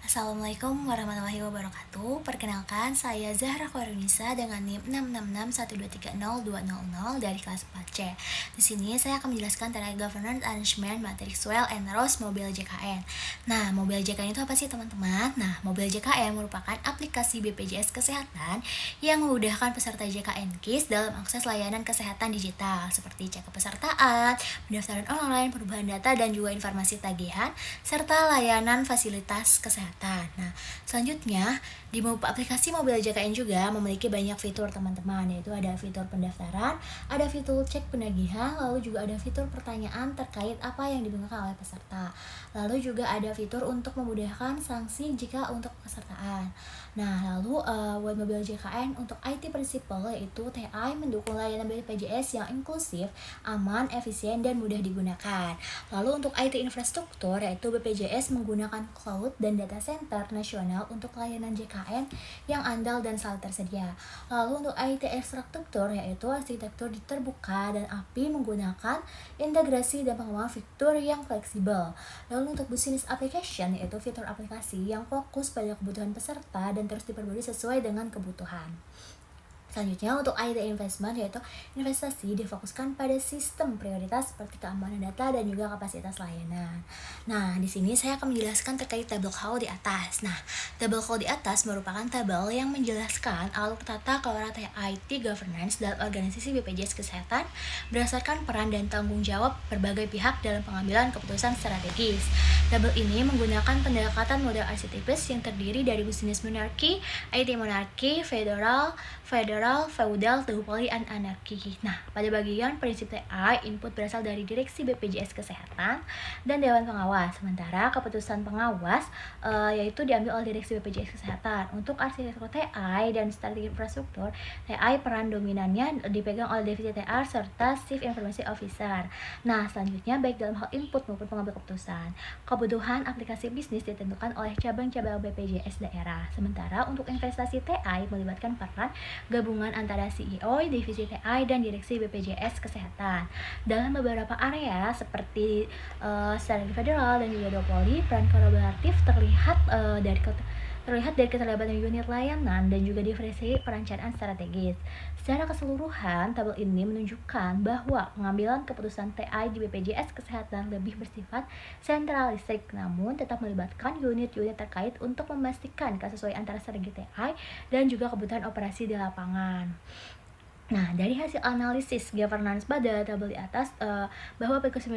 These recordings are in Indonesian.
Assalamualaikum warahmatullahi wabarakatuh. Perkenalkan, saya Zahra Khairunnisa dengan NIM 666123020 dari kelas 4C. Di sini saya akan menjelaskan tentang Governance Arrangement Matrix Well and Rose Mobile JKN. Nah, Mobile JKN itu apa sih teman-teman? Nah, Mobile JKN merupakan aplikasi BPJS Kesehatan yang memudahkan peserta JKN KIS dalam akses layanan kesehatan digital seperti cek kepesertaan, pendaftaran online, perubahan data, dan juga informasi tagihan, serta layanan fasilitas kesehatan. Nah, selanjutnya di aplikasi Mobile JKN juga memiliki banyak fitur teman-teman, yaitu ada fitur pendaftaran, ada fitur cek penagihan, lalu juga ada fitur pertanyaan terkait apa yang dibingungkan oleh peserta. Lalu juga ada fitur untuk memudahkan sanksi jika untuk pesertaan. Nah, lalu buat Mobile JKN untuk IT Principle yaitu TI mendukung layanan BPJS yang inklusif, aman, efisien, dan mudah digunakan. Lalu untuk IT infrastruktur yaitu BPJS menggunakan cloud dan data center nasional untuk layanan JKN yang andal dan selalu tersedia. Lalu untuk IT infrastruktur yaitu arsitektur terbuka dan API menggunakan integrasi dan pengembangan fitur yang fleksibel. Lalu untuk business application yaitu fitur aplikasi yang fokus pada kebutuhan peserta dan terus diperbarui sesuai dengan kebutuhan. Selanjutnya untuk IT investment yaitu investasi difokuskan pada sistem prioritas seperti keamanan data dan juga kapasitas layanan. Nah, di sini saya akan menjelaskan terkait tabel call di atas. Nah, tabel call di atas merupakan tabel yang menjelaskan alur tata kelola IT governance dalam organisasi BPJS Kesehatan berdasarkan peran dan tanggung jawab berbagai pihak dalam pengambilan keputusan strategis. Tabel ini menggunakan pendekatan model arsitekturis yang terdiri dari business monarchy, IT monarchy, feudal, feudal, duopoly, dan anarki. Nah, pada bagian prinsip TA, input berasal dari Direksi BPJS Kesehatan dan Dewan Pengawas. Sementara keputusan pengawas yaitu diambil oleh Direksi BPJS Kesehatan. Untuk arsitektur TA dan strategi infrastruktur, TA peran dominannya dipegang oleh Divisi TA serta Chief Information Officer. Nah, selanjutnya baik dalam hal input maupun pengambil keputusan, kebutuhan aplikasi bisnis ditentukan oleh cabang-cabang BPJS daerah. Sementara untuk investasi TA melibatkan peran gabungan antara CEO, Divisi TI, dan Direksi BPJS Kesehatan. Dalam beberapa area seperti strategi federal dan juga duopoly, peran kolaboratif terlihat dari keterlibatan unit layanan dan juga diferensiasi perencanaan strategis. Secara keseluruhan, tabel ini menunjukkan bahwa pengambilan keputusan TI di BPJS Kesehatan lebih bersifat sentralistik, namun tetap melibatkan unit-unit terkait untuk memastikan kesesuaian antara strategi TI dan juga kebutuhan operasi di lapangan. Nah, dari hasil analisis governance pada tabel di atas, bahwa aplikasi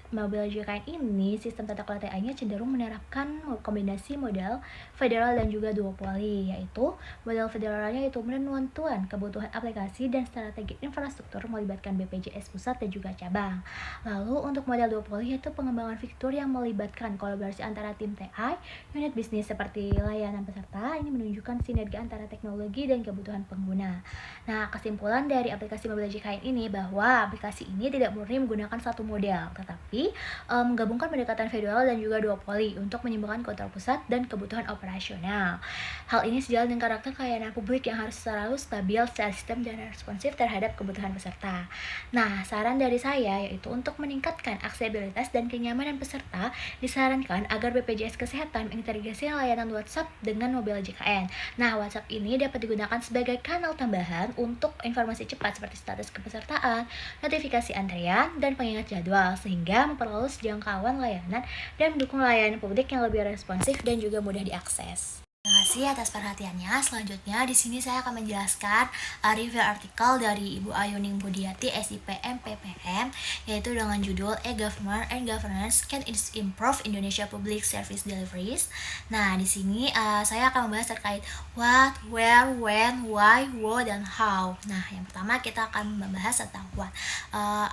Mobile JKN ini sistem tata kelola TI-nya cenderung menerapkan kombinasi model federal dan juga duopoly, yaitu model federalnya yaitu menentukan kebutuhan aplikasi dan strategi infrastruktur melibatkan BPJS pusat dan juga cabang. Lalu untuk model duopoly yaitu pengembangan fitur yang melibatkan kolaborasi antara tim TI, unit bisnis seperti layanan peserta, ini menunjukkan sinergi antara teknologi dan kebutuhan pengguna. Nah, kesimpulan dari aplikasi Mobile JKN ini bahwa aplikasi ini tidak murni menggunakan satu model, tetapi menggabungkan pendekatan federal dan juga duopoly untuk menyeimbangkan kontrol pusat dan kebutuhan operasional. Hal ini sejalan dengan karakter layanan publik yang harus selalu stabil secara sistem dan responsif terhadap kebutuhan peserta. Nah, saran dari saya yaitu untuk meningkatkan aksesibilitas dan kenyamanan peserta, disarankan agar BPJS Kesehatan mengintegrasikan layanan WhatsApp dengan Mobile JKN. Nah, WhatsApp ini dapat digunakan sebagai kanal tambahan untuk informasi cepat seperti status kepesertaan, notifikasi antrian, dan pengingat jadwal sehingga memperluas jangkauan layanan dan mendukung layanan publik yang lebih responsif dan juga mudah diakses. Terima kasih atas perhatiannya. Selanjutnya di sini saya akan menjelaskan review artikel dari Ibu Ayuning Budiati SIPM PPM yaitu dengan judul E-Government and Governance Can Improve Indonesia Public Service Deliveries. Nah, di sini saya akan membahas terkait what, where, when, why, what, dan how. Nah, yang pertama kita akan membahas tentang what.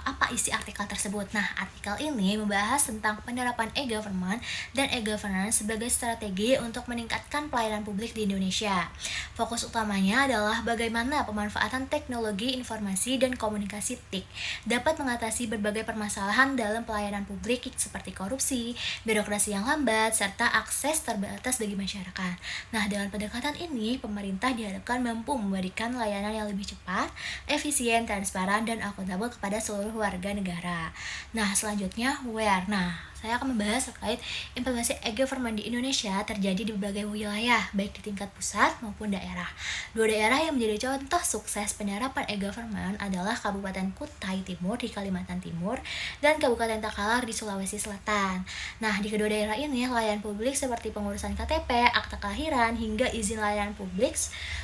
Apa isi artikel tersebut? Nah, artikel ini membahas tentang penerapan e-government dan e-governance sebagai strategi untuk meningkatkan pelayanan publik di Indonesia. Fokus utamanya adalah bagaimana pemanfaatan teknologi informasi dan komunikasi TIK dapat mengatasi berbagai permasalahan dalam pelayanan publik seperti korupsi, birokrasi yang lambat, serta akses terbatas bagi masyarakat. Nah, dengan pendekatan ini, pemerintah diharapkan mampu memberikan layanan yang lebih cepat, efisien, transparan, dan akuntabel kepada seluruh warga negara. Nah, selanjutnya where. Nah, saya akan membahas terkait implementasi e-government di Indonesia terjadi di berbagai wilayah, baik di tingkat pusat maupun daerah. Dua daerah yang menjadi contoh sukses penerapan e-government adalah Kabupaten Kutai Timur di Kalimantan Timur dan Kabupaten Takalar di Sulawesi Selatan. Nah, di kedua daerah ini, layanan publik seperti pengurusan KTP, akta kelahiran, hingga izin layanan publik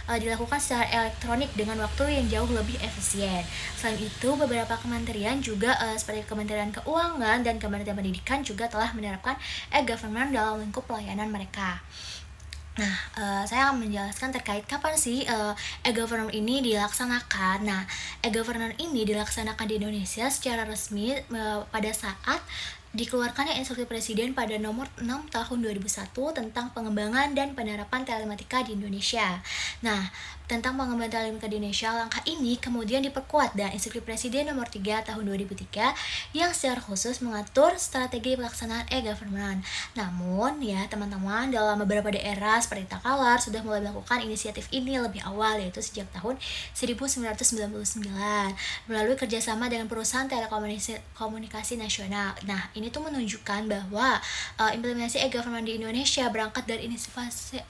dilakukan secara elektronik dengan waktu yang jauh lebih efisien. Selain itu, beberapa kementerian juga seperti Kementerian Keuangan dan Kementerian Pendidikan juga telah menerapkan e-government dalam lingkup pelayanan mereka. Nah, saya akan menjelaskan terkait kapan sih e-government ini dilaksanakan. Nah, e-government ini dilaksanakan di Indonesia secara resmi pada saat dikeluarkannya Instruksi Presiden pada nomor 6 tahun 2001 tentang pengembangan dan penerapan telematika di Indonesia. Nah, tentang pengembangan telematika di Indonesia, langkah ini kemudian diperkuat dan Instruksi Presiden nomor 3 tahun 2003 yang secara khusus mengatur strategi pelaksanaan e-government. Namun ya teman-teman, dalam beberapa daerah seperti Takalar sudah mulai melakukan inisiatif ini lebih awal, yaitu sejak tahun 1999 melalui kerjasama dengan perusahaan telekomunikasi nasional. Nah, ini tuh menunjukkan bahwa implementasi e-government di Indonesia berangkat dari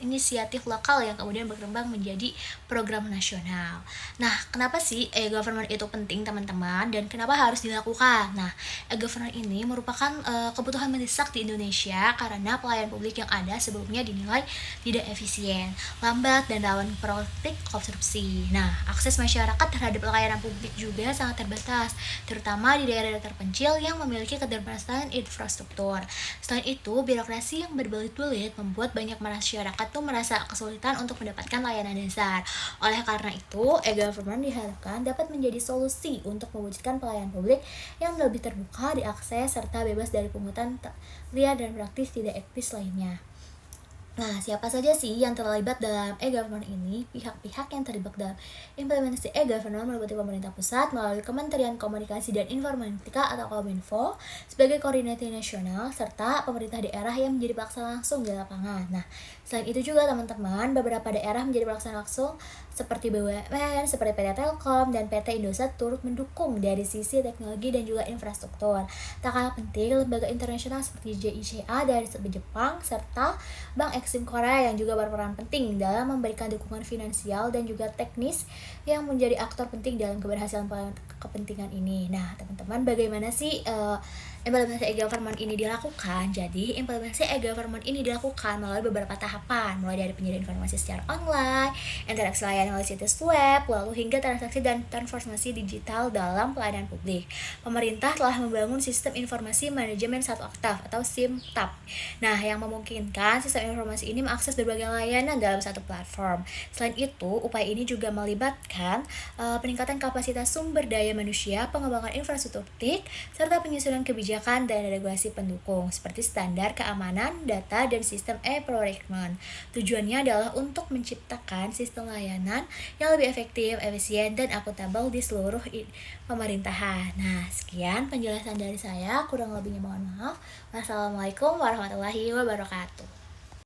inisiatif lokal yang kemudian berkembang menjadi program nasional. Nah, kenapa sih e-government itu penting teman-teman dan kenapa harus dilakukan? Nah, e-government ini merupakan kebutuhan mendesak di Indonesia karena pelayanan publik yang ada sebelumnya dinilai tidak efisien, lambat, dan rawan praktik korupsi. Nah, akses masyarakat terhadap pelayanan publik juga sangat terbatas, terutama di daerah terpencil yang memiliki keterbatasan infrastruktur. Selain itu, birokrasi yang berbelit-belit membuat banyak masyarakat tuh merasa kesulitan untuk mendapatkan layanan dasar. Oleh karena itu, e-government diharapkan dapat menjadi solusi untuk mewujudkan pelayanan publik yang lebih terbuka, diakses, serta bebas dari pungutan liar dan praktis tidak etis lainnya. Nah, siapa saja sih yang terlibat dalam e-government ini? Pihak-pihak yang terlibat dalam implementasi e-government meliputi pemerintah pusat melalui Kementerian Komunikasi dan Informatika atau Kominfo sebagai koordinator nasional, serta pemerintah daerah yang menjadi pelaksana langsung di lapangan. Nah, selain itu juga teman-teman, beberapa daerah menjadi pelaksana langsung seperti BUMN, seperti PT Telkom dan PT Indosat turut mendukung dari sisi teknologi dan juga infrastruktur. Tak kalah penting, lembaga internasional seperti JICA dari Jepang serta Bank Exim Korea yang juga berperan penting dalam memberikan dukungan finansial dan juga teknis yang menjadi aktor penting dalam keberhasilan kepentingan ini. Nah, teman-teman, bagaimana sih implementasi e-government ini dilakukan? Jadi, implementasi e-government ini dilakukan melalui beberapa tahapan, mulai dari penyediaan informasi secara online, interaksi layanan melalui situs web, lalu hingga transaksi dan transformasi digital dalam pelayanan publik. Pemerintah telah membangun sistem informasi manajemen satu aktif atau SIMTAP. Nah, yang memungkinkan sistem informasi ini mengakses berbagai layanan dalam satu platform. Selain itu, upaya ini juga melibatkan peningkatan kapasitas sumber daya manusia, pengembangan infrastruktur TIK, serta penyusunan kebijakan dan regulasi pendukung seperti standar keamanan data dan sistem e-procurement. Tujuannya adalah untuk menciptakan sistem layanan yang lebih efektif, efisien, dan akuntabel di seluruh pemerintahan. Nah, sekian penjelasan dari saya, kurang lebihnya mohon maaf. Wassalamualaikum warahmatullahi wabarakatuh.